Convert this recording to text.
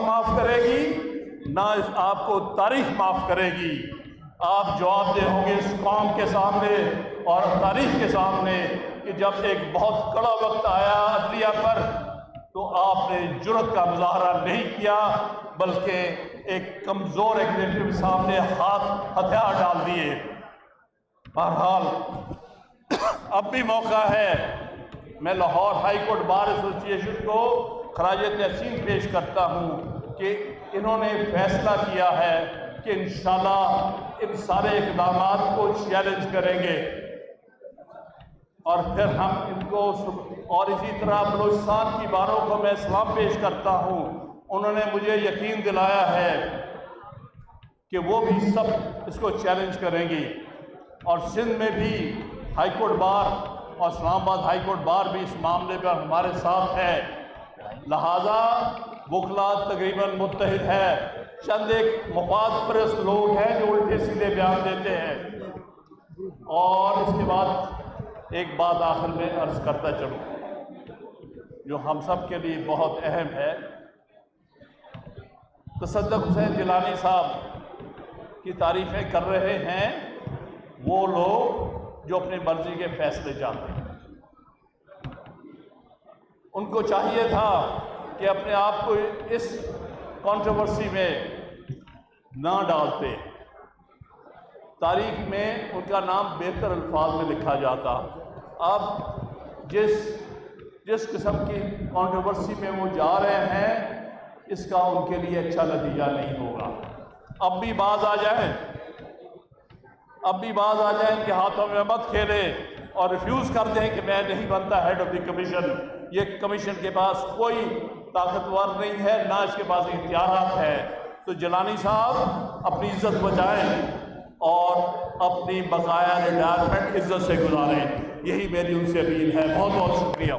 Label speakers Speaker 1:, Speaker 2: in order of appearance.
Speaker 1: قوم معاف کرے گی نہ آپ کو تاریخ معاف کرے گی۔ آپ جواب دہ ہوں گے اس قوم کے سامنے اور تاریخ کے سامنے کہ جب ایک بہت کڑا وقت آیا عدلیہ پر تو آپ نے جرأت کا مظاہرہ نہیں کیا، بلکہ ایک کمزور ایگزیکٹو سامنے ہتھیار ڈال دیے۔ بہرحال اب بھی موقع ہے، میں لاہور ہائی کورٹ بار ایسوسی ایشن کو خراج تحسین پیش کرتا ہوں کہ انہوں نے فیصلہ کیا ہے کہ انشاءاللہ ان سارے اقدامات کو چیلنج کریں گے اور پھر ہم ان کو اور اسی طرح بلوچستان کی باروں کو میں سلام پیش کرتا ہوں۔ انہوں نے مجھے یقین دلایا ہے کہ وہ بھی سب اس کو چیلنج کریں گی، اور سندھ میں بھی ہائی کورٹ بار اور اسلام آباد ہائی کورٹ بار بھی اس معاملے پر ہمارے ساتھ ہے، لہٰذا وکلا تقریباً متحد ہے۔ چند ایک مفاد پرست لوگ ہیں جو الٹے سیدھے بیان دیتے ہیں۔ اور اس کے بعد ایک بات آخر میں عرض کرتا چلوں جو ہم سب کے لیے بہت اہم ہے۔ تصدق حسین جیلانی صاحب کی تعریفیں کر رہے ہیں وہ لوگ جو اپنی مرضی کے فیصلے چاہتے ہیں۔ ان کو چاہیے تھا کہ اپنے آپ کو اس کنٹروورسی میں نہ ڈالتے، تاریخ میں ان کا نام بہتر الفاظ میں لکھا جاتا۔ اب جس قسم کی کنٹروورسی میں وہ جا رہے ہیں اس کا ان کے لیے اچھا نتیجہ نہیں ہوگا۔ اب بھی باز آ جائیں، ان کے ہاتھوں میں مت کھیلے اور ریفیوز کر دیں کہ میں نہیں بنتا ہیڈ آف دی کمیشن۔ یہ کمیشن کے پاس کوئی طاقتور نہیں ہے، نہ اس کے پاس اختیارات ہے۔ تو جیلانی صاحب اپنی عزت بچائیں اور اپنی بقایا ریٹائرمنٹ عزت سے گزاریں، یہی میری ان سے اپیل ہے۔ بہت بہت شکریہ۔